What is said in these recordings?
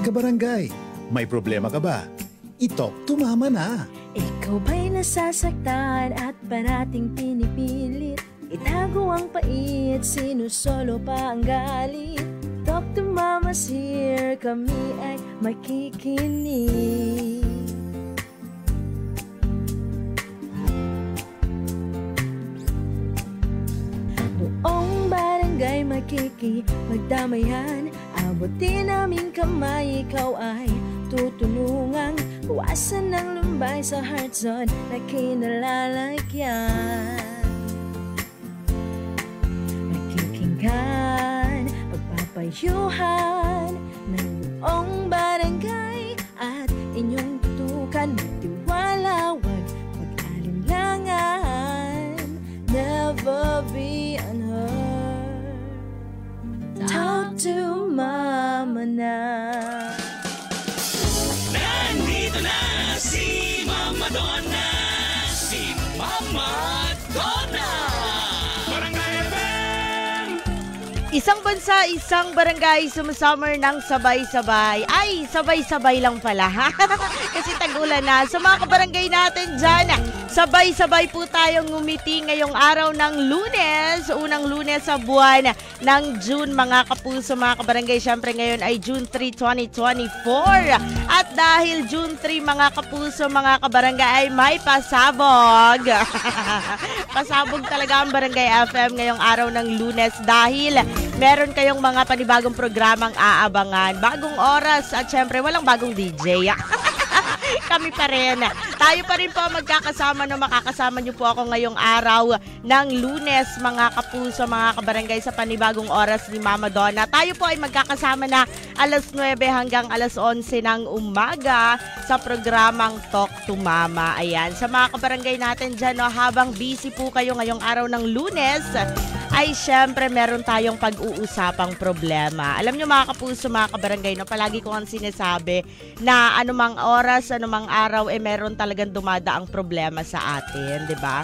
Kabarangay, may problema ka ba? I-talk to mama na. Ikaw ba'y nasasaktan at parating pinipilit? Itago ang pait, sinusolo pa ang galit. Talk to mama's here, kami ay makikinig. Buong barangay magdamayan, abutin naming kamay, ikaw ay tutulungang bawasan ng lumbay sa heart zone na kinalalagyan. Nakikinggan, pagpapayuhan ng buong barangay at inyong tutukan, magtiwala, wag mag-alinlangan, never be unheard. Talk to mama na. Nandito na si Mama Donna, si Mama Donna. Barangay FM. Isang bansa, isang barangay, sumasummer ng sabay-sabay. Ay, sabay-sabay lang pala, ha? Kasi tag-ulan na. So mga kabarangay natin dyan, sabay-sabay po tayong ngumiti ngayong araw ng Lunes, unang Lunes sa buwan ng June, mga kapuso, mga kabarangay. Siyempre ngayon ay June 3, 2024. At dahil June 3, mga kapuso, mga kabarangay, ay may pasabog. Pasabog talaga ang Barangay FM ngayong araw ng Lunes dahil meron kayong mga panibagong programang aabangan. Bagong oras at syempre walang bagong DJ. Kami pa rin. Tayo pa rin po magkakasama na makakasama niyo po ako ngayong araw ng Lunes, mga kapuso, mga kabarangay, sa panibagong oras ni Mama Donna. Tayo po ay magkakasama na alas 9 hanggang alas 11 ng umaga sa programang Talk to Mama. Ayan, sa mga kabarangay natin dyan, no, habang busy po kayo ngayong araw ng Lunes, ay syempre meron tayong pag-uusapang problema. Alam nyo mga kapuso, mga kabarangay, no, palagi ko ang sinasabi na anumang oras, anumang araw, meron talagang dumadaang problema sa atin, di ba?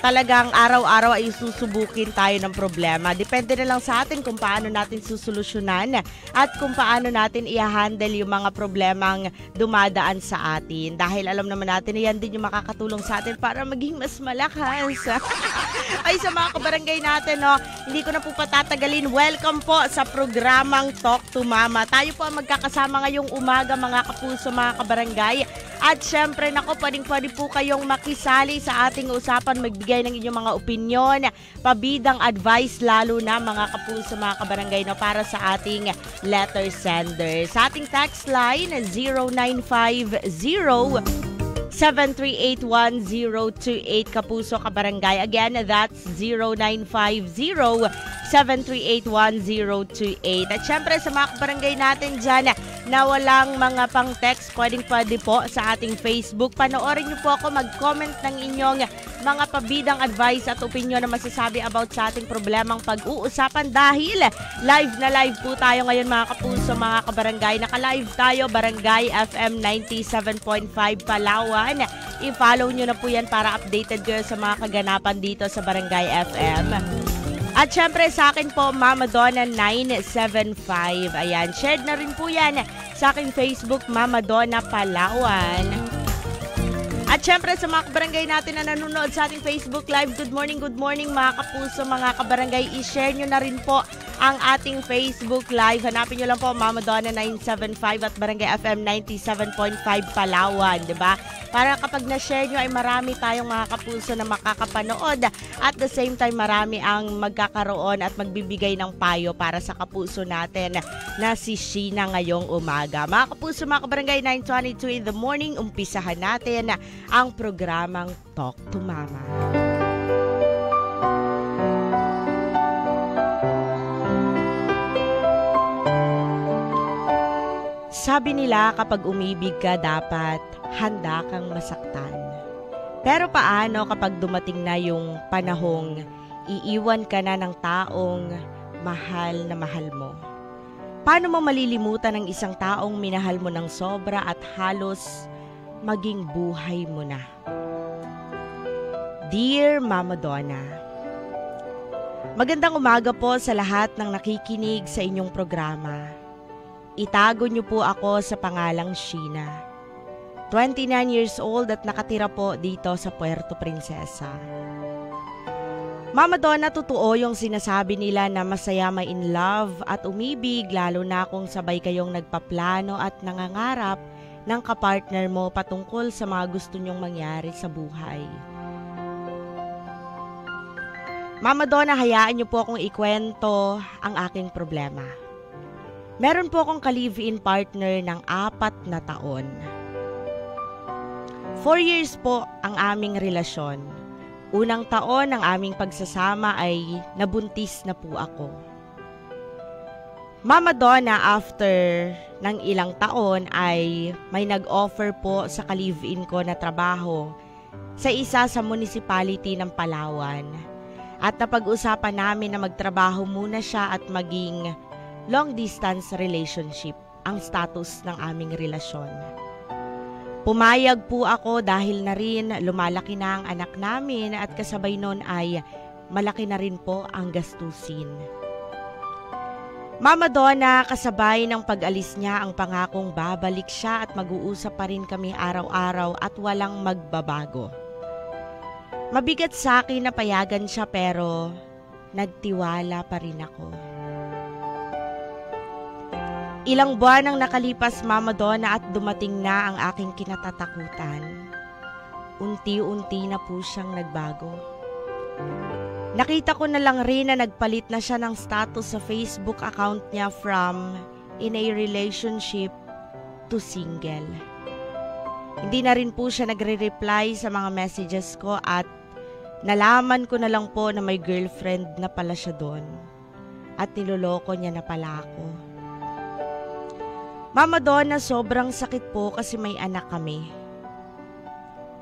Talagang araw-araw ay susubukin tayo ng problema. Depende na lang sa atin kung paano natin susolusyonan at kung paano natin i-handle yung mga problemang dumadaan sa atin. Dahil alam naman natin na yan din yung makakatulong sa atin para maging mas malakas. Ay, sa mga kabarangay natin, no, hindi ko na po patatagalin. Welcome po sa programang Talk to Mama. Tayo po ang magkakasama ngayong umaga, mga kapuso, mga kabarangay. At syempre, nako, pwedeng-pwede po kayong makisali sa ating usapan, magbigay ng inyong mga opinyon, pabidang advice, lalo na mga kapuso, mga kabarangay, no, para sa ating letter sender. Sa ating text line, 0950 7381028 kapuso kabarangay. Again, that's 0950-7381028. At syempre sa mga kabarangay natin dyan na walang mga pang text, pwedeng-pwede po sa ating Facebook. Panoorin niyo po ako, mag-comment ng inyong mga pabidang advice at opinion na masasabi about sa ating problemang pag-uusapan dahil live na live po tayo ngayon, mga kapuso, mga kabarangay. Naka-live tayo, Barangay FM 97.5 Palawan. I-follow nyo na po yan para updated kayo sa mga kaganapan dito sa Barangay FM. At syempre sa akin po, Mama Donna 975. Ayan, shared na rin po yan sa aking Facebook, Mama Donna Palawan. At syempre sa mga kabarangay natin na nanonood sa ating Facebook Live, good morning mga kapuso, mga kabarangay. I-share nyo na rin po ang ating Facebook Live. Hanapin nyo lang po Mama Donna 975 at Barangay FM 97.5 Palawan, diba? Para kapag na-share nyo ay marami tayong mga kapuso na makakapanood. At the same time, marami ang magkakaroon at magbibigay ng payo para sa kapuso natin na si Sheena ngayong umaga. Mga kapuso, mga kabarangay, 9:22 in the morning, umpisahan natin ang programang Talk to Mama. Sabi nila kapag umibig ka dapat handa kang masaktan. Pero paano kapag dumating na yung panahong iiwan ka na ng taong mahal na mahal mo? Paano mo malilimutan ang isang taong minahal mo ng sobra at halos maging buhay mo na? Dear Mama Donna, magandang umaga po sa lahat ng nakikinig sa inyong programa. itago niyo po ako sa pangalang Sheena. 29 years old at nakatira po dito sa Puerto Princesa. Mama Donna, totoo yung sinasabi nila na masaya may in love at umibig lalo na kung sabay kayong nagpaplano at nangangarap ng kapartner mo patungkol sa mga gusto nyong mangyari sa buhay. Mama Donna, hayaan niyo po akong ikwento ang aking problema. Meron po akong ka-live-in partner ng 4 na taon. 4 years po ang aming relasyon. Unang taon ng aming pagsasama ay nabuntis na po ako. Mama Donna, after ng ilang taon ay may nag-offer po sa ka-live-in ko na trabaho sa isa sa municipality ng Palawan. At napag-usapan namin na magtrabaho muna siya at maging long distance relationship ang status ng aming relasyon. Pumayag po ako dahil na rin lumalaki na ang anak namin at kasabay nun ay malaki na rin po ang gastusin. Mama Donna, kasabay ng pag-alis niya ang pangakong babalik siya at mag-uusap pa rin kami araw-araw at walang magbabago. Mabigat sa akin na payagan siya pero nagtiwala pa rin ako. Ilang buwan ang nakalipas, Mama Donna, at dumating na ang aking kinatatakutan. Unti-unti na po siyang nagbago. Nakita ko na lang rin na nagpalit na siya ng status sa Facebook account niya from in a relationship to single. Hindi na rin po siya nagre-reply sa mga messages ko at nalaman ko na lang po na may girlfriend na pala siya doon at niloloko niya na pala ako. Mama Donna, sobrang sakit po kasi may anak kami.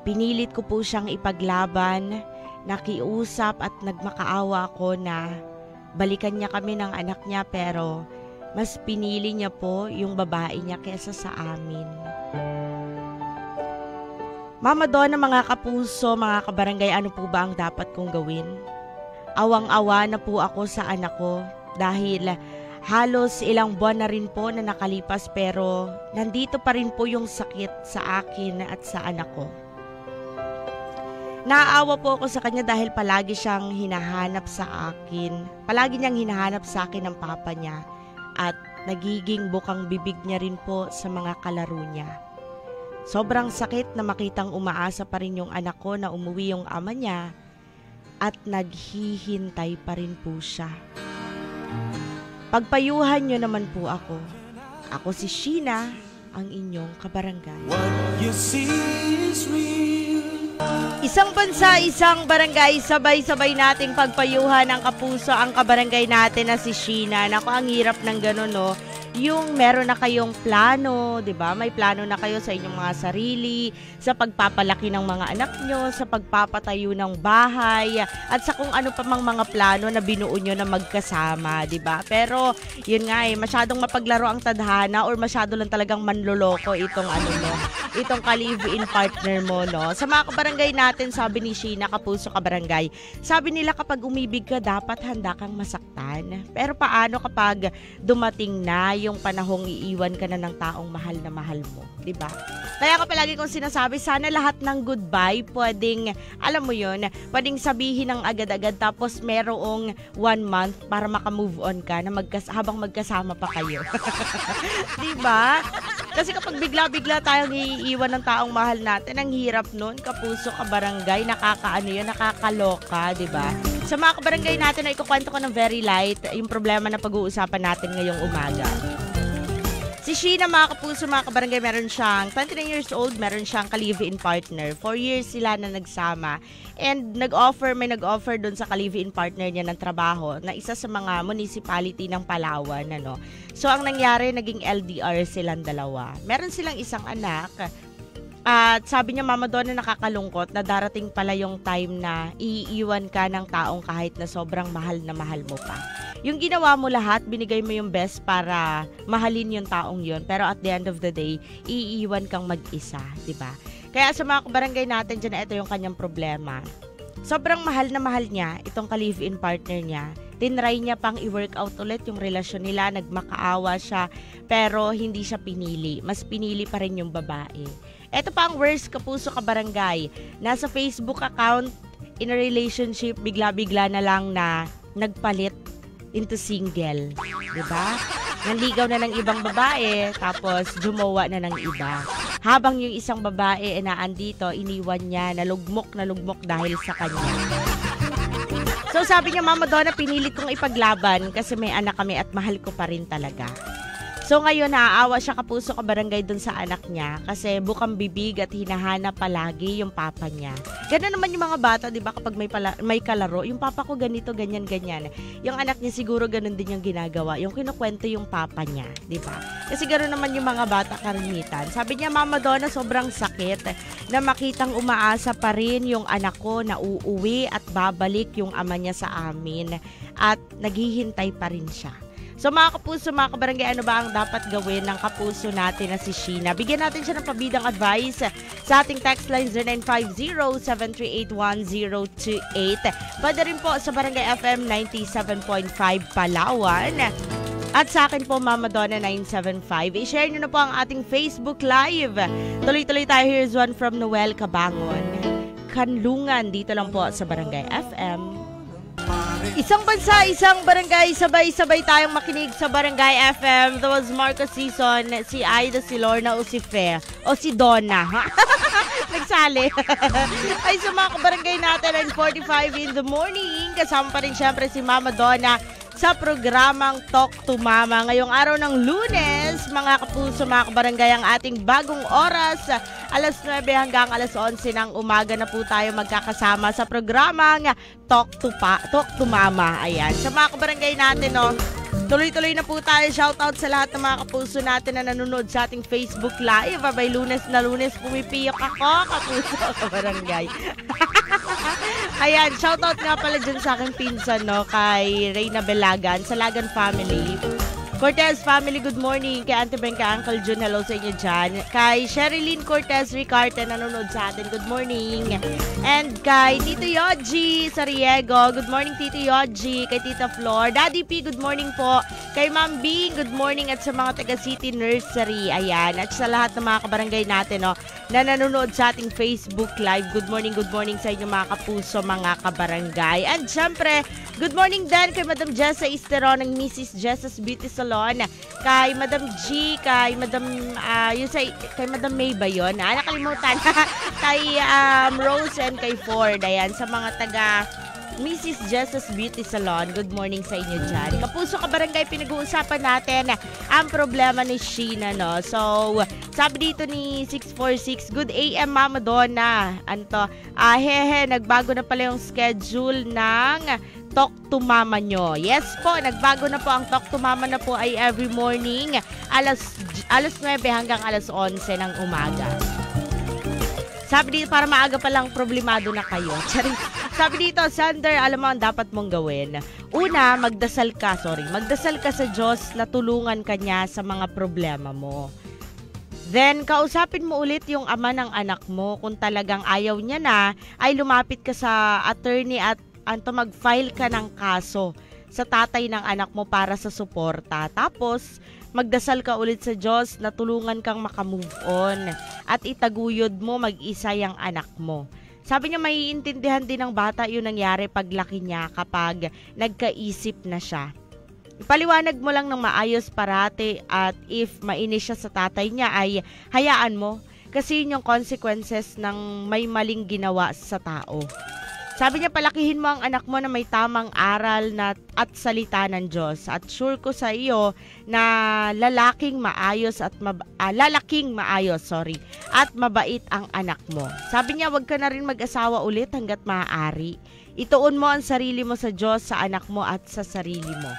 Pinilit ko po siyang ipaglaban, nakiusap at nagmakaawa ako na balikan niya kami ng anak niya pero mas pinili niya po yung babae niya kesa sa amin. Mama Donna, mga kapuso, mga kabarangay, ano po ba ang dapat kong gawin? Awang-awa na po ako sa anak ko dahil halos ilang buwan na rin po na nakalipas pero nandito pa rin po yung sakit sa akin at sa anak ko. Naaawa po ako sa kanya dahil palagi siyang hinahanap sa akin. Palagi niyang hinahanap sa akin ang papa niya at nagiging bukang bibig niya rin po sa mga kalaro niya. Sobrang sakit na makitang umaasa pa rin yung anak ko na umuwi yung ama niya at naghihintay pa rin po siya. Pagpayuhan niyo naman po ako. Ako si Sheena, ang inyong kabarangay. Isang bansa, isang barangay, sabay-sabay nating pagpayuhan ang kapuso, ang kabarangay natin na si Sheena. Naku, ang hirap ng gano'n, no? Yung meron na kayong plano, 'di ba? May plano na kayo sa inyong mga sarili, sa pagpapalaki ng mga anak nyo, sa pagpapatayo ng bahay, at sa kung ano pa mang mga plano na binuo nyo na magkasama, 'di ba? Pero yun nga masyadong mapaglaro ang tadhana or masyado lang talagang manloloko itong itong ka-live-in partner mo, no? Sa mga kabarangay natin, sabi ni Sheena, kapuso kabarangay, sabi nila kapag umibig ka, dapat handa kang masaktan. Pero paano kapag dumating na yung panahong iiwan ka na ng taong mahal na mahal mo, 'di ba? Kaya ka palagi kong sinasabi, sana lahat ng goodbye pwedeng, alam mo yun, pwedeng sabihin ng agad-agad tapos merong 1 month para maka-move on ka na habang magkasama pa kayo. 'Di ba? Kasi kapag bigla-bigla tayong iiwan ng taong mahal natin, ang hirap nun, kapuso, kabarangay, nakakaloka, 'di ba? Sa mga kabarangay natin, na ikukwento ko ng very light yung problema na pag-uusapan natin ngayong umaga. Si Sheena, mga kapuso, mga kabarangay, meron siyang 29 years old, meron siyang ka-live-in partner. 4 years sila na nagsama. And may nag-offer dun sa ka-live-in partner niya ng trabaho na isa sa mga municipality ng Palawan. So, ang nangyari, naging LDR silang dalawa. Meron silang isang anak. At sabi niya, Mama Donna, nakakalungkot na darating pala yung time na iiwan ka ng taong kahit na sobrang mahal na mahal mo pa. Yung ginawa mo lahat, binigay mo yung best para mahalin yung taong yon, pero at the end of the day, iiwan kang mag-isa, di ba? Kaya sa mga kabarangay natin dyan, ito yung kanyang problema. Sobrang mahal na mahal niya itong ka-live-in partner niya. tinry niya pang i-workout ulit yung relasyon nila, nagmakaawa siya, pero hindi siya pinili. Mas pinili pa rin yung babae. Ito pa ang worst, kapuso kabarangay. Nasa Facebook account, in a relationship, bigla-bigla na lang na nagpalit into single. Diba? Nanligaw na ng ibang babae, tapos jumawa na ng iba. Habang yung isang babae naandito, iniwan niya, nalugmok dahil sa kanya. So sabi niya, Mama Donna, pinilit kong ipaglaban kasi may anak kami at mahal ko pa rin talaga. So ngayon, naaawa siya kapuso kabarangay dun sa anak niya kasi bukang bibig at hinahanap palagi yung papa niya. Ganun naman yung mga bata, di ba, kapag may kalaro, yung papa ko ganito, ganyan. Yung anak niya siguro ganun din yung ginagawa, yung kinukwento yung papa niya, di ba? Kasi gano'n naman yung mga bata karamitan. Sabi niya, Mama Donna, sobrang sakit na makitang umaasa pa rin yung anak ko na uuwi at babalik yung ama niya sa amin at naghihintay pa rin siya. So mga kapuso, mga kabarangay, ano ba ang dapat gawin ng kapuso natin na si Sheena? Bigyan natin siya ng pabidang advice sa ating text line 0950-738-1028. Pwede rin po sa Barangay FM 97.5 Palawan. At sa akin po, Mama Donna 975. I-share nyo na po ang ating Facebook Live. Tuloy-tuloy tayo. Here's one from Noel Cabangon. Kanlungan, dito lang po sa Barangay FM. Isang bansa, isang barangay, sabay-sabay tayong makinig sa Barangay FM. That was Marcos Season, si Aida, si Lorna, o si Fe, o si Donna. Nagsali. Ay, sa mga kabarangay natin, 9:45 in the morning. Kasama pa rin syempre si Mama Donna sa programang Talk to Mama. Ngayong araw ng Lunes, mga kapuso, mga kabarangay, ang ating bagong oras. Alas 9 hanggang alas 11 ng umaga na po tayo magkakasama sa programang Talk to Mama. Ayan. Sa mga kabarangay natin, no, tuloy-tuloy na po tayo. Shoutout sa lahat ng mga kapuso natin na nanonood sa ating Facebook Live. Abay, Lunes na Lunes, pumipiyok ako, kapuso, kabarangay. Ayan, shoutout nga pala dyan sa aking pinsan, no, kay Reyna Belagan, sa Lagan Family. Cortez Family, good morning. Kay Auntie Ben, kay Uncle Jun, hello sa inyo dyan. Kay Sherilyn Cortez Ricarte, nanonood sa atin, good morning. And kay Tito Yoji Sariego, good morning Tito Yoji. Kay Tita Flor, Daddy P, good morning po. Kay Ma'am Bing, good morning. At sa mga taga City Nursery, ayan. At sa lahat ng mga kabarangay natin, no, na nanonood sa ating Facebook Live, good morning sa inyo mga kapuso, mga kabarangay. And syempre, good morning din kay Madam Jessa Isteron ng Mrs. Jessa's Beauty Salon, kay Madam G, kay Madam kay Madam May ba yun? Nakalimutan. Kay Rose and kay Ford. Ayan, sa mga taga Mrs. Jessa's Beauty Salon, good morning sa inyo dyan. Kapuso kabarangay, pinag-uusapan natin ang problema ni Sheena, no? So, sabi dito ni 646, good AM Mama Donna. Anto, nagbago na pala yung schedule ng Talk to Mama nyo. Yes po, nagbago na po ang Talk to Mama na po ay every morning alas 9 hanggang alas 11 ng umaga. Sabi dito, para maaga pa lang problemado na kayo. Sabi dito, Sander, alam mo ang dapat mong gawin. Una, magdasal ka sa Diyos na tulungan ka niya sa mga problema mo. Then, kausapin mo ulit yung ama ng anak mo. Kung talagang ayaw niya na, ay lumapit ka sa attorney at mag-file ka ng kaso sa tatay ng anak mo para sa suporta. Tapos, magdasal ka ulit sa Diyos na tulungan kang makamove on at itaguyod mo mag-isa yung anak mo. Sabi niya, maiintindihan din ng bata yung nangyari paglaki niya kapag nagkaisip na siya. Ipaliwanag mo lang ng maayos parati at if mainis siya sa tatay niya ay hayaan mo kasi yun yung consequences ng may maling ginawa sa tao. Sabi niya, palakihin mo ang anak mo na may tamang aral at salita ng Diyos. At sure ko sa iyo na lalaking maayos at mabait ang anak mo. Sabi niya, wag ka na rin mag-asawa ulit hanggat maaari. Ituon mo ang sarili mo sa Diyos, sa anak mo at sa sarili mo.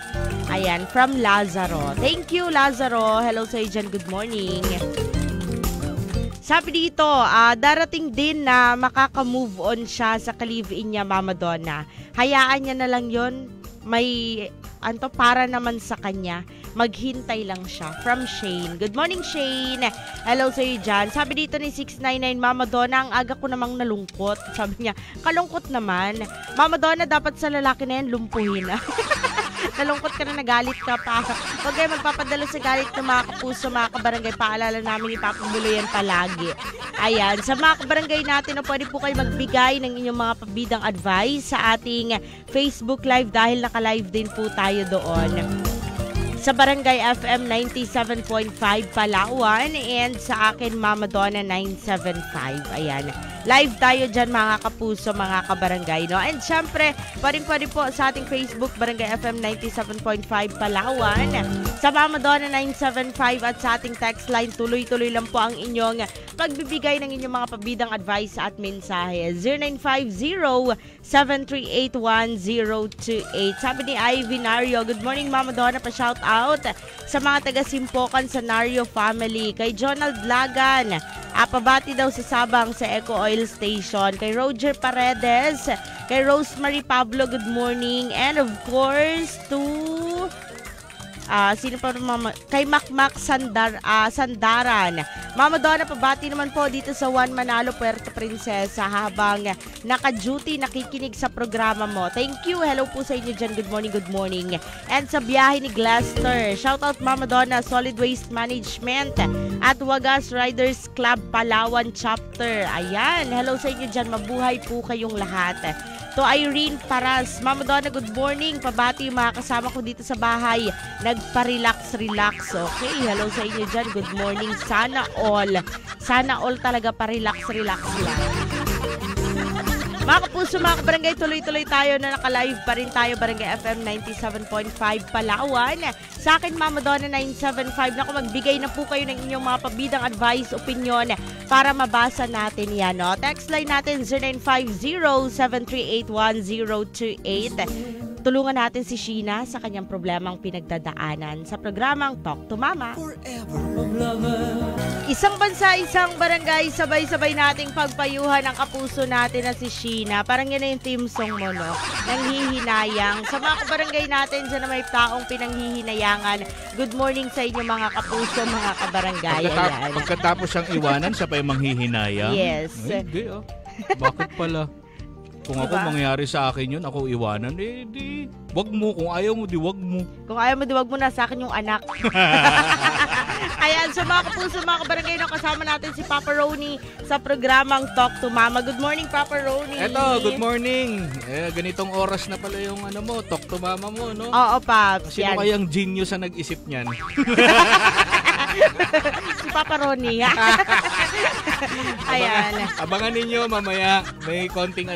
Ayan, from Lazaro. Thank you, Lazaro. Hello sa iyo dyan. Good morning. Sabi dito, darating din na makaka-move on siya sa ka-live-in niya, Mama Donna. Hayaan niya na lang yon. May, para naman sa kanya. Maghintay lang siya. From Shane. Good morning, Shane. Hello sa iyo dyan. Sabi dito ni 699, Mama Donna, ang aga ko namang nalungkot. Sabi niya, kalungkot naman. Mama Donna, dapat sa lalaki na yan, lumpuhin. Nalungkot ka na, nagalit ka pa. Huwag kayo magpapadala sa galit ng mga kapuso, mga kabarangay. Paalala namin ipapabulo yan palagi. Ayan, sa mga kabarangay natin, pwede po kayo magbigay ng inyong mga pabidang advice sa ating Facebook Live dahil naka-live din po tayo doon. Sa Barangay FM 97.5 Palawan and sa akin Mama Donna 975. Ayan. Live tayo dyan mga kapuso, mga kabarangay. No? And syempre, pwede po sa ating Facebook Barangay FM 97.5 Palawan. Sa Mama Donna 975 at sa ating text line, tuloy-tuloy lang po ang inyong pagbibigay ng inyong mga pabidang advice at mensahe. 0950-738-1028. Sabi ni Ivy Nario, good morning Mama Donna, pa-shout out sa mga taga-Simpokan sa Nario family. Kay Jonald Lagan, pabati daw sa Sabang sa Eco Oil Station. Kay Roger Paredes, kay Rosemary Pablo, good morning. And of course, to sino pa kay Makmak Sandaran. Mama Donna, pabati naman po dito sa Juan Manalo, Puerto Princesa habang naka-duty nakikinig sa programa mo. Thank you. Hello po sa inyo dyan. Good morning, good morning. And sa biyahe ni Glasner, shout out Mama Donna, Solid Waste Management at Wagas Riders Club Palawan Chapter. Ayan. Hello sa inyo dyan. Mabuhay po kayong lahat. To Irene Paras, Mama Donna, good morning. Pabati yung mga kasama ko dito sa bahay. Nagpa-relax. Okay, hello sa inyo dyan. Good morning. Sana all talaga pa-relax lang. Mga kapuso, mga kabarangay, tuloy-tuloy tayo na naka-live pa rin tayo. Barangay FM 97.5 Palawan. Sa akin, Mama Donna 975. Naku, magbigay na po kayo ng inyong mga pabidang advice, opinion para mabasa natin yan. No? Text line natin 0950-738-1028. Tulungan natin si Sheena sa kanyang problemang pinagdadaanan sa programang Talk to Mama. Isang bansa, isang barangay, sabay-sabay nating pagpayuhan ang kapuso natin na si Sheena. Parang yan na yung theme song mo, no? Nanghihinayang. Sa mga kabarangay natin, dyan na may taong pinanghihinayangan. Good morning sa inyo mga kapuso, mga kabarangay. Pagkatapos ang iwanan, siya pa yung manghihinayang? Yes. Ay, hindi Bakit pala? Kung ako mangyari sa akin yun, ako iwanan, di, wag mo. Kung ayaw mo, di wag mo. Kung ayaw mo, di wag mo na sa akin yung anak. Ayan, so mga kapuso, mga kabarangay, no, kasama natin si Papa Roni sa programang Talk to Mama. Good morning, Papa Roni. Eto, good morning. Ganitong oras na pala yung Talk to Mama mo, no? Oo, Paps. Sino kayang genius na nag-isip niyan? Si Papa Roni. Ayan. Abangan ninyo mamaya, may konting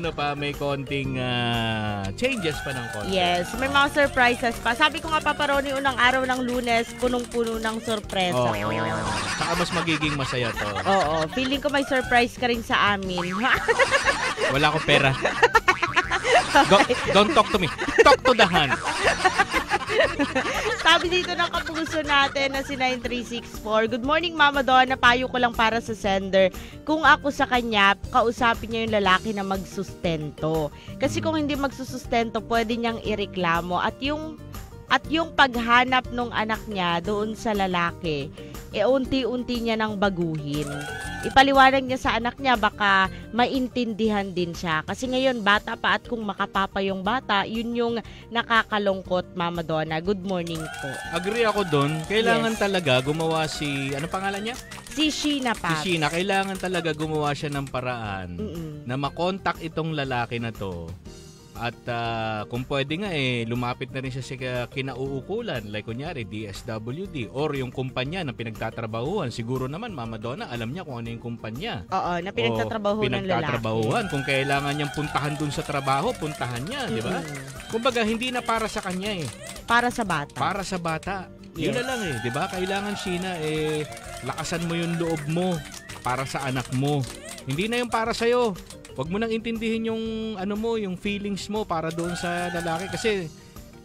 changes pa ng konti. Yes, may mga surprises pa. Sabi ko nga, Papa Roni, unang araw ng Lunes, punong-puno ng sorpresa. Saka mas magiging masaya to. Oo, feeling ko may surprise ka rin sa amin. Wala akong pera. Don't talk to me. Talk to the hand. Sabi dito ng kapuso natin na si 9364. Good morning, Mama Donna. Payo ko lang para sa sender. Kung ako sa kanya, kausapin niya yung lalaki na magsustento. Kasi kung hindi magsusustento, pwede niyang ireklamo. At yung paghanap ng anak niya doon sa lalaki, unti-unti niya nang baguhin. Ipaliwanag niya sa anak niya, baka maintindihan din siya. Kasi ngayon, bata pa, at kung makapapa yung bata, yun yung nakakalungkot, Mama Donna. Good morning po. Agree ako doon. Kailangan talaga gumawa ano pangalan niya? Si Sheena, Paps. Si Sheena, kailangan talaga gumawa siya ng paraan na makontak itong lalaki na to. At kung pwede nga lumapit na rin siya sa kinauukulan, like kunyari DSWD or yung kumpanya na pinagtatrabahuhan. Siguro naman Mama Donna, alam niya kung ano yung kumpanya. Oo, na pinagtatrabahuhan ng lalaki. Kung kailangan niyang puntahan dun sa trabaho, puntahan niya, di ba? Kumbaga, hindi na para sa kanya Para sa bata. Para sa bata. Yun na lang di ba? Kailangan, Sheena, lakasan mo yung loob mo para sa anak mo. Hindi na yung para sa'yo. Huwag mo nang intindihin yung yung feelings mo para doon sa lalaki kasi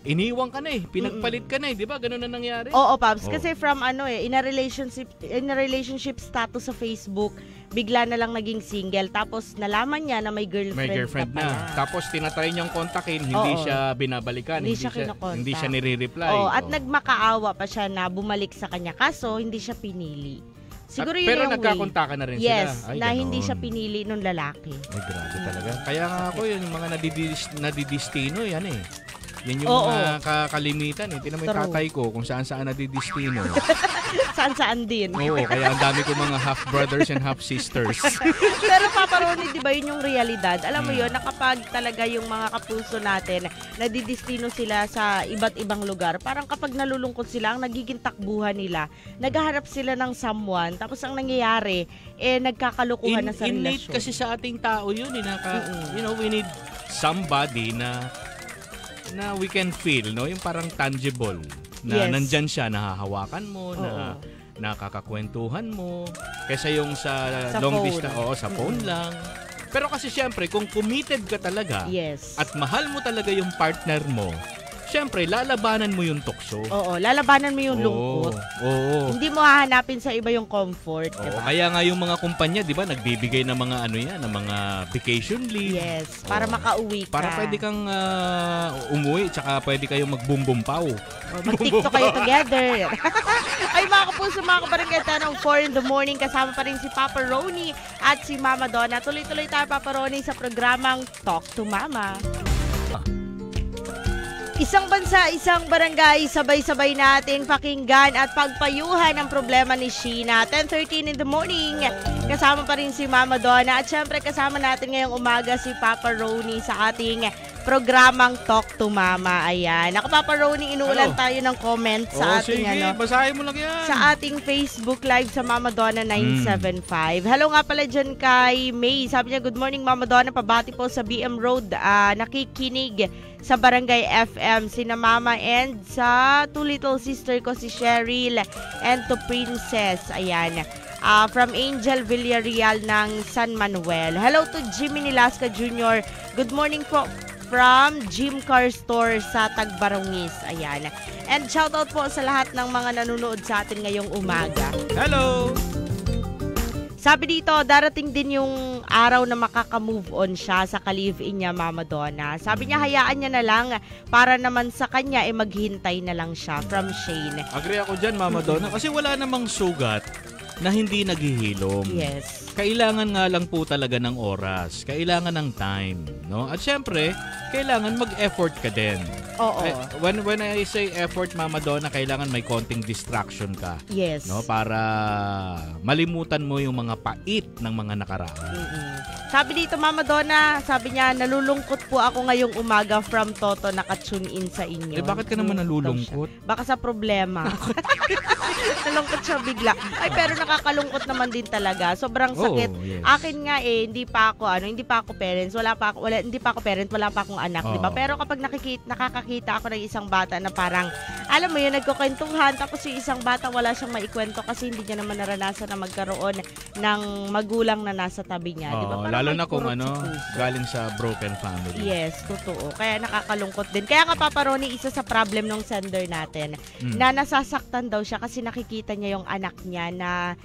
iniwan ka na pinagpalit ka na di ba? Ganun na nangyari. Oo, Paps, kasi from in a relationship status sa Facebook, bigla na lang naging single, tapos nalaman niya na may girlfriend na. Tapos tinatry niyang kontakin, hindi siya binabalikan, hindi siya nire-reply. At nagmakaawa pa siya na bumalik sa kanya, kaso hindi siya pinili. Siguro yun pero yung nagkakontakan na rin sila. Yes, na hindi siya pinili nung lalaki. Ay, grabe talaga. Kaya nga ako, yung mga nadidistino, yan Yan yung Oo. mga kalimitan eh. Tingnan mo yung True. tatay ko kung saan-saan nadidistino. Saan-saan din. Oo, kaya ang dami ko mga half brothers and half sisters. Pero Papa Ronnie, di ba yun yung realidad? Alam mo yun, na kapag talaga yung mga kapuso natin, nadidistino sila sa iba't ibang lugar, parang kapag nalulungkot sila, ang nagiging takbuhan nila, naghahanap sila ng someone, tapos ang nangyayari, nagkakalukuhan na sa Innate relasyon. kasi sa ating tao yun. We need somebody na we can feel, no? Yung parang tangible. Na Yes. nandyan siya, nahahawakan mo, Oo. na nakakakwentuhan mo. Kesa yung sa long phone. distance, sa phone lang. Pero kasi syempre, kung committed ka talaga Yes. at mahal mo talaga yung partner mo, syempre, lalabanan mo yung tukso. Oo, lalabanan mo yung lungkot. Oo. Hindi mo hahanapin sa iba yung comfort, di Oo, ba? kaya nga yung mga kumpanya, 'di ba, nagbibigay ng mga ng mga vacation leave. Yes, para Oo. makauwi ka. Para pwede kang umuwi, tsaka pwede kayong magbumbumbaw. Mag-tiktok kayo together. Ay mga kapuso, mga kabarangay, tanong 4 in the morning. Kasama pa rin si Papa Ronnie at si Mama Donna. Tuloy-tuloy tayo, Papa Ronnie, sa programang Talk to Mama. Isang bansa, isang barangay, sabay-sabay natin pakinggan at pagpayuhan ang problema ni Sheena. 10:13 in the morning, kasama pa rin si Mama Donna. At syempre kasama natin ngayong umaga si Papa Ronnie sa ating programang Talk to Mama. Ayan. Ako, Papa Ronnie, inuulan Hello. tayo ng comment sa ating sige, basahin mo lang yan. sa ating Facebook Live sa Mama Donna 975. Hello nga pala dyan kay May. Sabi niya, good morning Mama Donna. Pabati po sa BM Road. Nakikinig sa Barangay FM. Sina Mama and sa two little sister ko si Cheryl and to Princess. Ayan. From Angel Villarreal ng San Manuel. Hello to Jimmy Nilasca Jr. Good morning po from Jim Car Store sa Tagbarongis. Ayan. And shoutout po sa lahat ng mga nanonood sa atin ngayong umaga. Hello! Sabi dito, darating din yung araw na makaka-move on siya sa ka-live-in niya, Mama Donna. Sabi niya, hayaan niya na lang para naman sa kanya, maghintay na lang siya. From Shane. Agree ako dyan, Mama Donna, kasi wala namang sugat na hindi naghihilom. Yes. Kailangan nga lang po talaga ng oras. Kailangan ng time, no? At syempre, kailangan mag-effort ka din. Oo. When I say effort, Mama Donna, kailangan may konting distraction ka, Yes. no? Para malimutan mo yung mga pait ng mga nakaraan. Sabi dito, Mama Donna, sabi niya, nalulungkot po ako ngayong umaga from Toto, naka-tune in sa inyo. Bakit ka naman nalulungkot? Baka sa problema. Nalungkot siya bigla. Ay, pero nakakalungkot naman din talaga. Sobrang sakit. yes. Akin nga hindi pa ako parents, hindi pa ako parent, wala pa akong anak, di ba? Oo. Pero kapag nakakakita ako ng isang bata na parang, alam mo yun, nagkukwentuhan, tapos yung isang bata wala siyang maikwento kasi hindi niya naman naranasan na magkaroon ng magulang na nasa tabi niya, di ba? Oo, Parang lalo may na kung kurot sa puso. galing sa broken family. Yes, totoo. Kaya nakakalungkot din. Kaya nga, Papa Ronnie, isa sa problem ng sender natin, Mm. na nasasaktan daw siya kasi nakikita niya yung anak niya na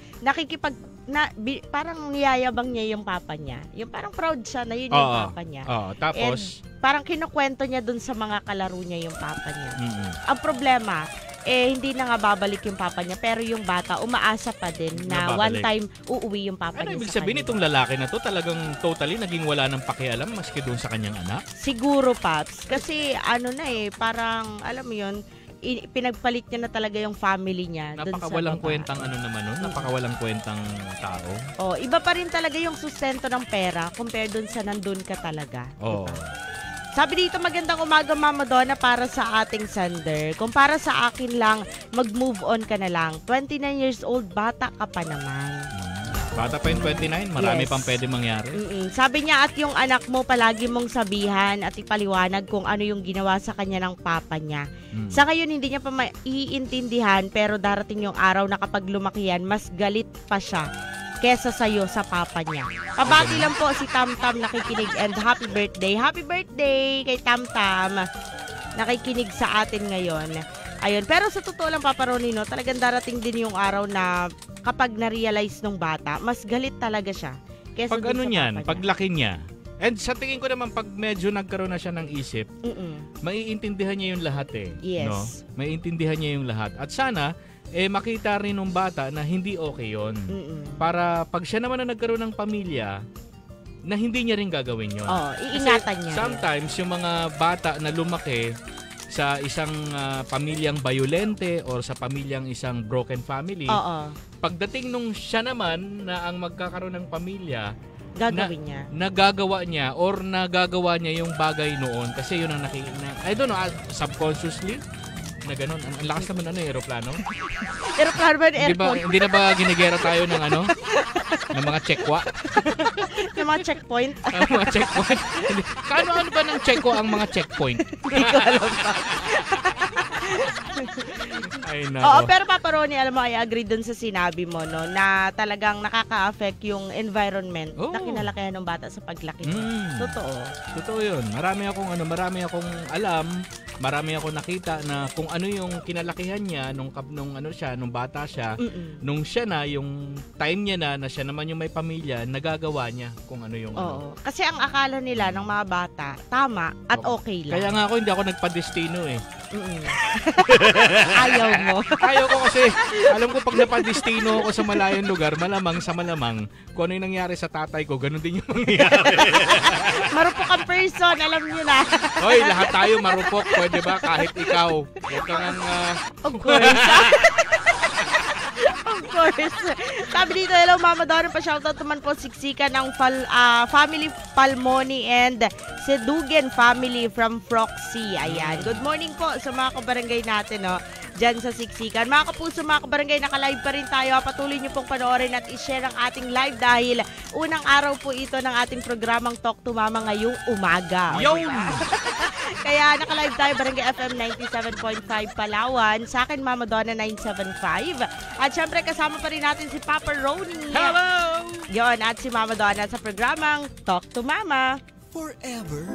parang niyayabang niya yung papa niya. Yung parang proud siya na yun yung papa niya. Tapos, Parang kinukwento niya dun sa mga kalaro niya yung papa niya. mm-mm. Ang problema, hindi na nga babalik yung papa niya, pero yung bata, umaasa pa din na Na one babalik. time uuwi yung papa Ano niya ibig sa sabihin kanya. itong lalaki na to talagang totally naging wala ng pakialam maski doon sa kanyang anak? Siguro, Paps. Kasi parang, alam mo yun, pinagpalit niya na talaga yung family niya dun sa Napakawalang baba. kwentang napakawalang kwentang tao. Oh, iba pa rin talaga yung sustento ng pera compare dun sa nandun ka talaga. Oo. Diba? Sabi dito, magandang umaga, Mama Donna, para sa ating sender. Kung para sa akin lang, mag-move on ka na lang. 29 years old, bata ka pa naman. Bata pa yung 29, marami Yes. pang pwede mangyari. Sabi niya, at yung anak mo, palagi mong sabihan at ipaliwanag kung ano yung ginawa sa kanya ng papa niya. Sa ngayon, hindi niya pa maiintindihan, pero darating yung araw na kapag lumaki yan, mas galit pa siya kesa sa'yo sa papa niya. Pabati lang po si Tamtam nakikinig and happy birthday. Happy birthday kay Tamtam. Nakikinig sa atin ngayon. Ayun, pero sa totoo lang, Papa Ronnie, no, talagang darating din yung araw na kapag na-realize nung bata, mas galit talaga siya kesa Pag dun sa niyan, papa niya. paglaki niya. And sa tingin ko naman, pag medyo nagkaroon na siya ng isip, maiintindihan niya yung lahat eh. Yes. No? Maiintindihan niya yung lahat. At sana, makita rin ng bata na hindi okay yon. Para pag siya naman na nagkaroon ng pamilya, na hindi niya rin gagawin yon. Oh, iingatan niya. Sometimes, yung mga bata na lumaki, sa isang pamilyang bayolente or sa pamilyang isang broken family. Oo. Pagdating nung siya naman na ang magkakaroon ng pamilya, Gagawin niya. nagagawa niya or nagagawa niya yung bagay noon kasi yun ang I don't know, subconsciously na ganun. Ang lakas naman aeroplano. Aeroplano ba yung aircon? Hindi na ba ginigera tayo ng ng mga checkwa? Ng mga checkpoint? Ang mga checkpoint. Ano ba ng checkwa ang mga checkpoint? Hindi ko alam pa. Ay, Oo, nako. pero Papa Ronnie, alam mo, I agree dun sa sinabi mo, no, na talagang nakaka-affect yung environment Oo. na kinalakihan ng bata sa paglaki. Totoo. Totoo yun. Marami akong alam, marami akong nakita na kung ano yung kinalakihan niya nung bata siya, nung siya na, yung time niya na siya naman yung may pamilya, nagagawa niya kung ano yung Oo. Kasi ang akala nila ng mga bata, tama at okay lang. Kaya nga ako, hindi ako nagpadestino eh. Ayaw mo. Ayaw ko kasi, alam ko pag napadestino ako sa malayong lugar, malamang kung ano yung nangyari sa tatay ko, ganun din yung mangyayari. Marupok ang person, alam nyo na. Hoy, lahat tayo marupok, pwede ba? Kahit ikaw. Huwag kang Of course. Of course. Sabi dito, hello Mama Donna, pa-shoutout naman po siksikan ng family Palmoni and Sedugen family from Froxy. Ayan. Good morning po sa mga kabarangay natin, no? Diyan sa siksikan. Mga kapuso, mga kabarangay, naka-live pa rin tayo. Patuloy niyo pong panoorin at i-share ang ating live dahil unang araw po ito ng ating programang Talk to Mama ngayong umaga. Yo! Kaya naka-live tayo, Barangay FM 97.5 Palawan. Sa akin, Mama Donna 975. At syempre, kasama pa rin natin si Papa Ronnie. Hello! Yon, at si Mama Donna sa programang Talk to Mama. Forever.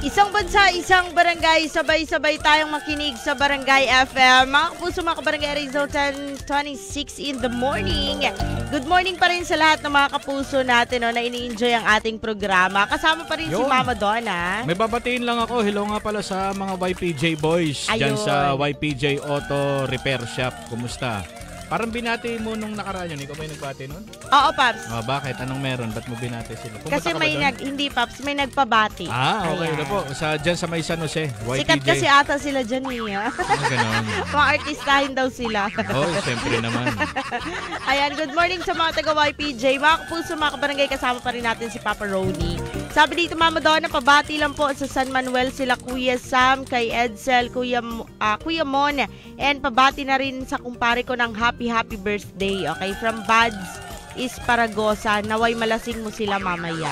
Isang bansa, isang barangay, sabay-sabay tayong makinig sa Barangay FM. Mga kapuso, mga kabarangay, Rizal 10:26 in the morning. Good morning pa rin sa lahat ng mga kapuso natin, no, na ini-enjoy ang ating programa. Kasama pa rin si Yun. Mama Donna. May babatiin lang ako. Hello nga pala sa mga YPJ boys. Diyan Ayun. sa YPJ Auto Repair Shop. Kumusta? Parang binati mo nung nakaraan yun. Ikaw ba yung nagbati nun? Oo, Paps. Oh, bakit? Anong meron? Ba't mo binati sila? Pumunta Kasi ka ba may doon? hindi, Paps, may nagpabati. Okay Ayan. na po. Diyan sa may San Jose. YPJ. Sikat kasi ata sila dyan niya. Ganon. Mga artistahin daw sila. Oh, siyempre naman. Ayan, good morning sa mga taga-YPJ. Mga kapuso, mga kabarangay, kasama pa rin natin si Papa Ronnie. Sabi dito, Mama Donna, pabati lang po sa San Manuel sila Kuya Sam, kay Edsel, Kuya Mon, and pabati na rin sa kumpare ko ng happy birthday. Okay, from Buds Isparagosa. Naway malasing mo sila mamaya.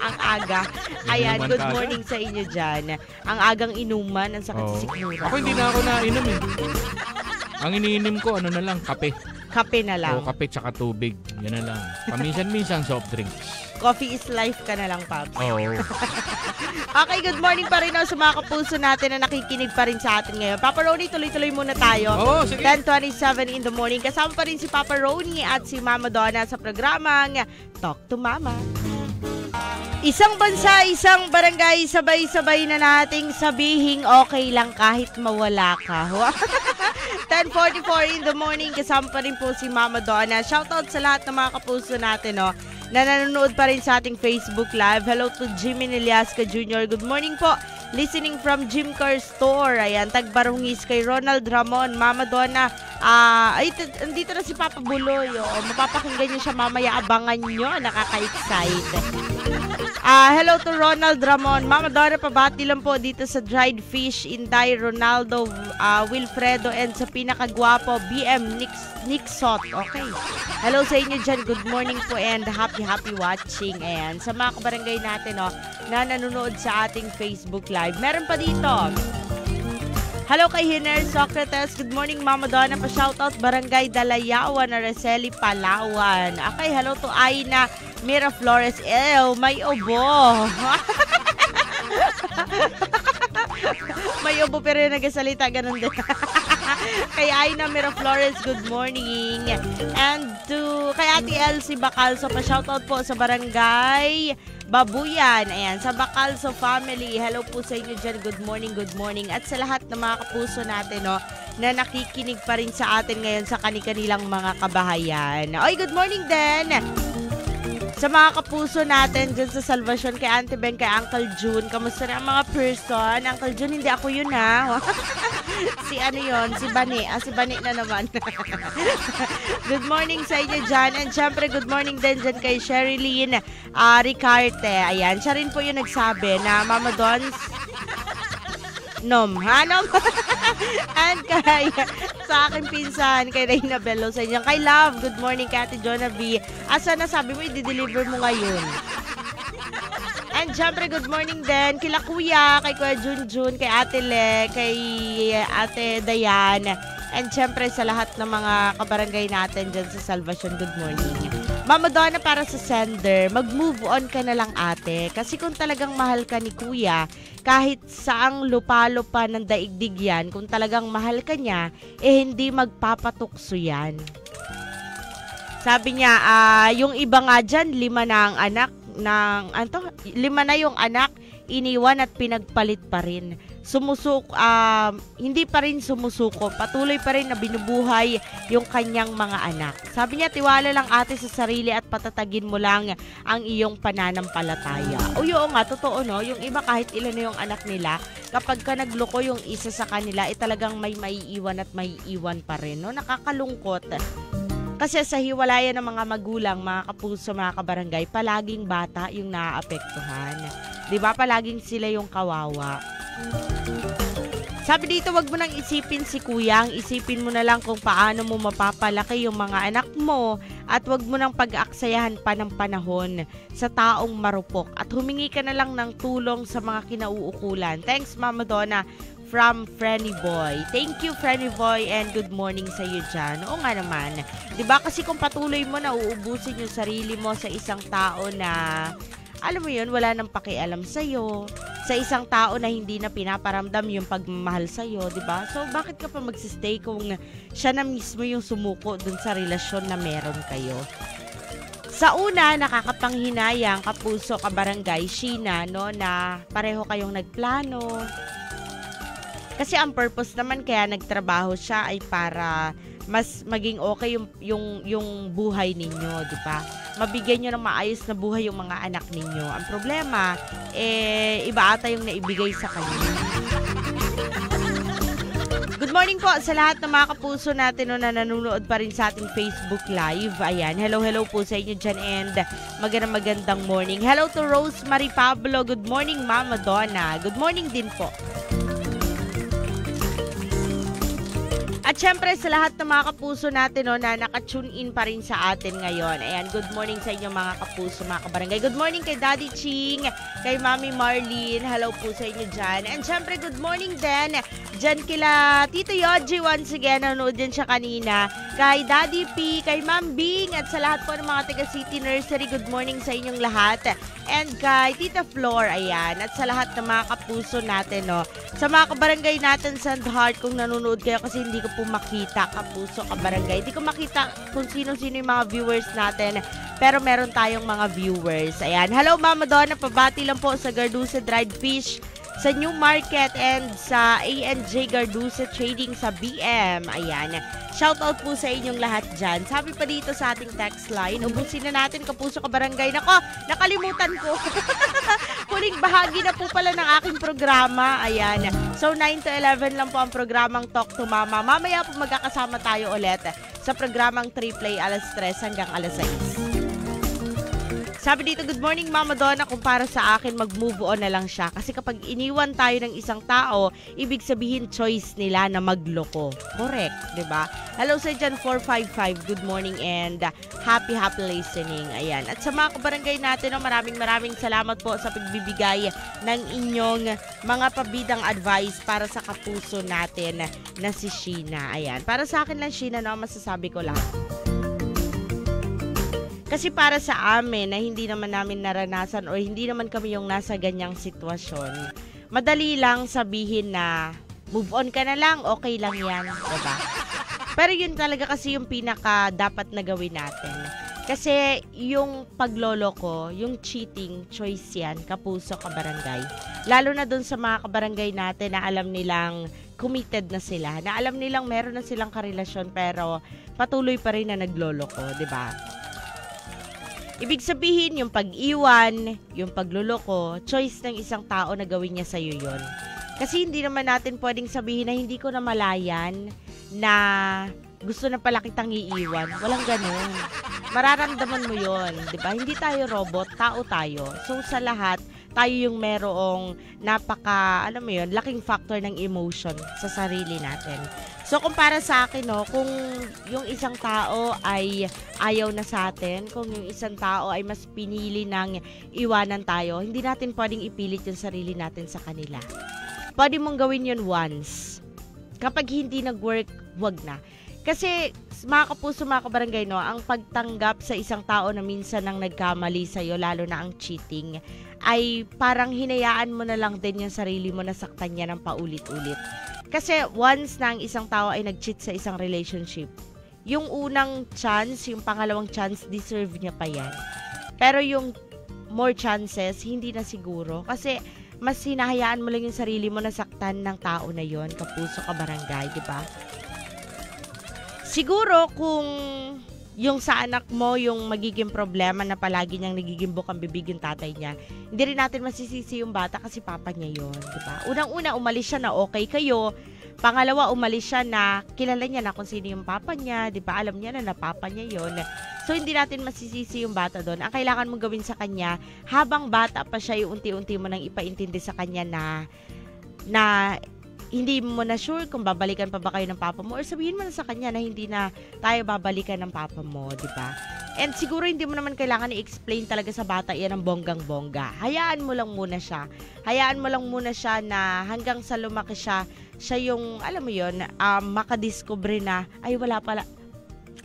Ang aga. Ayan, Inuman good ka morning sa inyo dyan. Ang agang inuman, ang sakit sa sikmura. Ako hindi na ako nainom eh. Ang iniinom ko, ano na lang, kape. Kape na lang. O kape tsaka tubig. Yan na lang. Paminsan-minsan soft drinks. Coffee is life ka na lang, Paps. Oo. Okay, good morning pa rin sa mga kapuso natin na nakikinig pa rin sa atin ngayon. Papa Ronnie, tuloy-tuloy muna tayo. Oo, sige. 10:27 in the morning. Kasama pa rin si Papa Ronnie at si Mama Donna sa programang Talk to Mama. Isang bansa, isang barangay, sabay-sabay na nating sabihing okay lang kahit mawala ka. 10:44 in the morning, kasama pa rin po si Mama Donna. Shoutout sa lahat ng mga kapuso natin, no, na nanonood pa rin sa ating Facebook Live. Hello to Jimmy Neliasca Jr. Good morning po. Listening from Jim Car Store. Ayan, Tagbarungis kay Ronald Ramon. Mama Donna, andito na si Papa Buloy. Mapapakinggan niyo siya mamaya. Abangan niyo. Nakaka-excite. Hello to Ronald Ramon. Mama Donna, pabati lang po dito sa Dried Fish, Inday, Ronaldo, Wilfredo, and sa pinakagwapo, BM Nixot. Okay. Hello sa inyo dyan. Good morning po and happy watching. Ayan. Sa mga kabarangay natin, na nanonood sa ating Facebook Live. Meron pa dito. Hello kay Hiner Socrates. Good morning, Mama Donna. Pa-shoutout Barangay Dalayawan, Araceli, Palawan. Okay, hello to Aina Miraflores. May ubo. May ubo pero yung nagasalita, ganun din. Kay Aina Miraflores, good morning. And to kay Ate Elsie Bacalso, pa-shoutout po sa Barangay Babuyan. Ayan, sa Bacalso family. Hello po sa inyo dyan. Good morning, good morning. At sa lahat ng mga kapuso natin, na nakikinig pa rin sa atin ngayon sa kanilang mga kabahayan. Oy, good morning din Sa mga kapuso natin dyan sa Salvation, kay Auntie Ben, kay Uncle June, kamusta na ang mga person? Uncle June, hindi ako yun ha. Si ano yun? Si Bani. Si Bani na naman. Good morning sa inyo dyan. And syempre, good morning din dyan kay Sherilyn Ricarte. Ayan, siya rin po yung nagsabi na Mama Dons, Nom. And kay sa aking pinsan, kay Reyna Bello sa inyo. Kay Love, good morning kay Ate Jonah B. Asa na sabi mo, i-deliver mo ngayon. And syempre, good morning din kila Kuya, kay Kuya Junjun, kay Ate Le, kay Ate Dayan. And syempre sa lahat ng mga kabarangay natin dyan sa Salvation, good morning. Mama Donna, para sa sender, mag-move on ka na lang ate. Kasi kung talagang mahal ka ni Kuya, kahit saang lupa-lupa ng daigdig yan, kung talagang mahal ka niya, hindi magpapatukso yan. Sabi niya, yung iba nga dyan, 5 na ang anak, 5 na yung anak, iniwan at pinagpalit pa rin. Hindi pa rin sumusuko, patuloy pa rin na binubuhay yung kanyang mga anak. Sabi niya, tiwala lang ate sa sarili at patatagin mo lang ang iyong pananampalataya. O yun nga, totoo no, yung iba kahit ilan na yung anak nila, kapag ka nagloko yung isa sa kanila, talagang may maiiwan at maiiwan pa rin. No? Nakakalungkot. Kasi sa hiwalayan ng mga magulang, mga kapuso, mga kabarangay, palaging bata yung naaapektuhan. Diba? Palaging sila yung kawawa. Sabi dito, wag mo nang isipin si Kuya, isipin mo na lang kung paano mo mapapalaki yung mga anak mo at wag mo nang pag-aaksayahan pa ng panahon sa taong marupok at humingi ka na lang ng tulong sa mga kinauukulan. Thanks, Mama Donna, from Frenny Boy. Thank you, Frenny Boy, and good morning sa iyo dyan. Oo nga naman. Diba kasi kung patuloy mo na uubusin yung sarili mo sa isang tao na, alam mo yun, wala nang pakialam sa'yo, sa isang tao na hindi na pinaparamdam yung pagmamahal sa'yo, diba? So, bakit ka pa magsistay kung siya na mismo yung sumuko dun sa relasyon na meron kayo? Sa una, nakakapanghinayang, kapuso, kabarangay, Sheena, no, na pareho kayong nagplano. Kasi ang purpose naman kaya nagtrabaho siya ay para mas maging okay yung buhay ninyo, di ba? Mabigyan nyo ng maayos na buhay yung mga anak ninyo. Ang problema, iba ata yung naibigay sa kanya. Good morning po sa lahat ng mga kapuso natin no, na nanonood pa rin sa ating Facebook Live. Ayan, hello po sa inyo dyan and magandang morning. Hello to Rosemary Pablo. Good morning, Mama Donna. Good morning din po. At syempre sa lahat ng mga kapuso natin no, na naka-tune in pa rin sa atin ngayon. Ayan, good morning sa inyo mga kapuso, mga kabarangay. Good morning kay Daddy Ching, kay Mami Marlene. Hello po sa inyo dyan. And syempre good morning din dyan kila Tito Yoji once again. Nanonood din siya kanina. Kay Daddy P, kay Ma'am Bing, at sa lahat po ng mga taga City Nursery. Good morning sa inyong lahat. And kay Tita Flor, ayan. At sa lahat ng mga kapuso natin, no. Sa mga kabarangay natin, send heart kung nanonood kayo kasi hindi ko po makita, kapuso, kabarangay. Hindi ko makita kung sino-sino yung mga viewers natin. Pero meron tayong mga viewers. Ayan. Hello, Mama Donna. Pabati lang po sa Garduce Dried Fish, sa New Market, and sa ANJ Garduce Trading sa BM. Ayan. Shoutout po sa inyong lahat dyan. Sabi pa dito sa ating text line, ubusin na natin, kapuso, kabarangay. Nako, nakalimutan ko. Huling bahagi na po pala ng aking programa. Ayan. So, 9 to 11 lang po ang programang Talk to Mama. Mamaya po magkakasama tayo ulit sa programang 3 Play alas 3 hanggang alas 6. Sabi dito, good morning Mama Donna, kung para sa akin mag-move on na lang siya. Kasi kapag iniwan tayo ng isang tao, ibig sabihin choice nila na magloko. Correct, diba? Hello sa dyan, 455, good morning and happy listening. Ayan. At sa mga kabarangay natin, no, maraming salamat po sa pagbibigay ng inyong mga pabidang advice para sa kapuso natin na si Sheena. Ayan. Para sa akin lang, Sheena, no, masasabi ko lang. Kasi para sa amin na hindi naman namin naranasan o hindi naman kami yung nasa ganyang sitwasyon, madali lang sabihin na move on ka na lang, okay lang yan, diba? Pero yun talaga kasi yung pinaka dapat na gawin natin. Kasi yung pagloloko, yung cheating, choice yan, kapuso, kabarangay. Lalo na dun sa mga kabarangay natin na alam nilang committed na sila, na alam nilang meron na silang karelasyon pero patuloy pa rin na nagloloko, diba? Ibig sabihin, yung pag-iwan, yung pagluloko, choice ng isang tao na gawin niya sa'yo yun. Kasi hindi naman natin pwedeng sabihin na hindi ko na malayan na gusto na pala kitang iiwan. Walang ganun. Mararamdaman mo yon, di ba? Hindi tayo robot, tao tayo. So sa lahat, tayo yung merong alam mo yun, laking factor ng emotion sa sarili natin. So kung para sa akin, no, kung yung isang tao ay ayaw na sa atin, kung yung isang tao ay mas pinili ng iwanan tayo, hindi natin pwedeng ipilit yung sarili natin sa kanila. Pwede mong gawin yun once. Kapag hindi nag-work, wag na. Kasi mga kapuso, mga kabarangay, no, ang pagtanggap sa isang tao na minsan nang nagkamali sa'yo, lalo na ang cheating, ay parang hinayaan mo na lang din yung sarili mo na saktan niya ng paulit-ulit. Kasi once na ang isang tao ay nag-cheat sa isang relationship, yung unang chance, yung pangalawang chance, deserve niya pa yan. Pero yung more chances, hindi na siguro. Kasi mas hinahayaan mo lang yung sarili mo na saktan ng tao na yon, kapuso, kabarangay, di ba? Siguro kung yung sa anak mo, yung magiging problema na palagi niyang nagiging bukang bibig yung tatay niya, hindi rin natin masisisi yung bata kasi papa niya yun, diba? Unang-una, umalis siya na okay kayo. Pangalawa, umalis siya na kilala niya na kung sino yung papa niya, diba? Alam niya na papa niya yun. So, hindi natin masisisi yung bata doon. Ang kailangan mong gawin sa kanya, habang bata pa siya, yung unti-unti mo nang ipaintindi sa kanya na hindi mo na sure kung babalikan pa ba kayo ng papa mo, or sabihin mo na sa kanya na hindi na tayo babalikan ng papa mo, di ba? And siguro hindi mo naman kailangan i-explain talaga sa bata yan ng bonggang-bongga. Hayaan mo lang muna siya. Hayaan mo lang muna siya na hanggang sa lumaki siya yung, alam mo yun, makadiscover na, ay wala pala,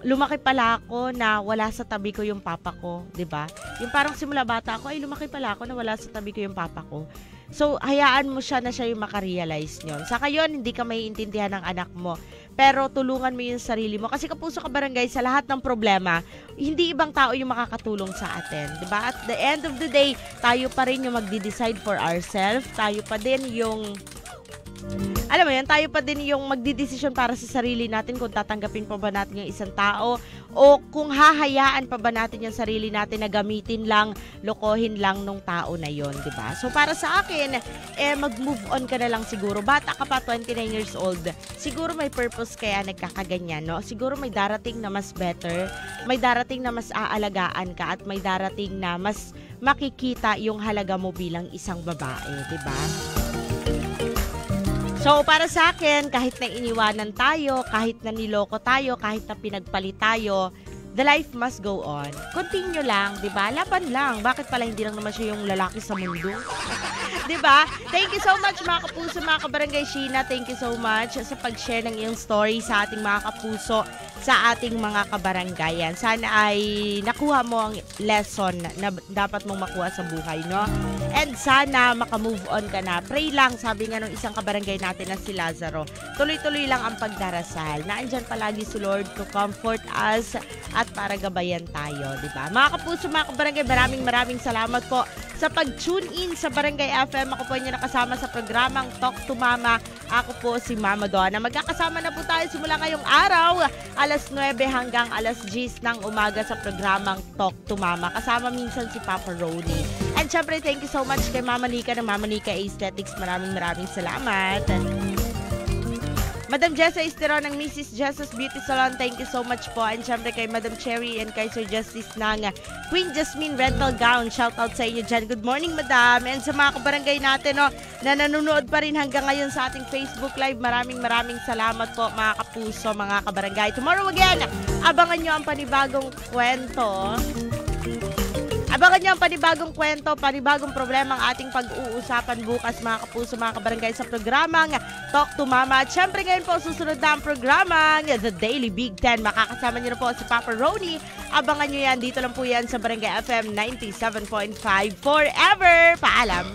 lumaki pala ako na wala sa tabi ko yung papa ko, di ba? Yung parang simula bata ako, ay lumaki pala ako na wala sa tabi ko yung papa ko. So, hayaan mo siya na siya yung makarealize nyo. Saka yun, hindi ka maiintindihan ng anak mo. Pero tulungan mo yung sarili mo. Kasi kapuso, kabarangay, sa lahat ng problema, hindi ibang tao yung makakatulong sa atin. Diba? At the end of the day, tayo pa rin yung magdi-decide for ourselves. Tayo pa din yung alam mo yan, tayo pa din yung magdidesisyon para sa sarili natin kung tatanggapin pa ba natin yung isang tao o kung hahayaan pa ba natin yung sarili natin na gamitin lang, lokohin lang nung tao na yon, di ba? So para sa akin, mag-move on ka na lang siguro. Bata ka pa, 29 years old. Siguro may purpose kaya nagkakaganyan, no? Siguro may darating na mas better, may darating na mas aalagaan ka at may darating na mas makikita yung halaga mo bilang isang babae, di ba? So, para sa akin, kahit na iniwanan tayo, kahit na niloko tayo, kahit na pinagpalit tayo, the life must go on. Continue lang, di ba? Laban lang. Bakit pala hindi lang naman siya yung lalaki sa mundo? Di ba? Thank you so much, mga kapuso, mga kabarangay Sheena. Thank you so much sa pag-share ng iyong story sa ating mga kapuso, sa ating mga kabaranggayan. Sana ay nakuha mo ang lesson na dapat mong makuha sa buhay, no? And sana makamove on ka na. Pray lang, sabi nga nung isang kabarangay natin na si Lazaro. Tuloy-tuloy lang ang pagdarasal. Naandyan palagi si Lord to comfort us at para gabayan tayo, di ba? Mga kapuso, mga kabarangay, maraming salamat po sa pag-tune in sa Barangay FM. Ako po yung nakasama sa programang Talk to Mama. Ako po si Mama Donna. Magkakasama na po tayo simula ngayong araw, alas 9 hanggang alas 10 ng umaga sa programang Talk to Mama. Kasama minsan si Papa Ronnie. And syempre, thank you so much kay Mama Nika ng Mama Nika Aesthetics. Maraming salamat. Madam Jessa Estero ng Mrs. Jessa's Beauty Salon, thank you so much po. And syempre kay Madam Cherry and kay Sir Justice ng Queen Jasmine Rental Gown. Shout out sa inyo dyan. Good morning, Madam. And sa mga kabarangay natin, no, na nanonood pa rin hanggang ngayon sa ating Facebook Live, maraming salamat po, mga kapuso, mga kabarangay. Tomorrow again, abangan nyo ang panibagong kwento. Abangan nyo ang panibagong kwento, panibagong problema ang ating pag-uusapan bukas, mga kapuso, mga kabarangay, sa programang Talk to Mama. At syempre ngayon po, susunod na ang programang The Daily Big Ten. Makakasama nyo na po si Papa Ronnie. Abangan nyo yan, dito lang po yan sa Barangay FM 97.5 forever. Paalam!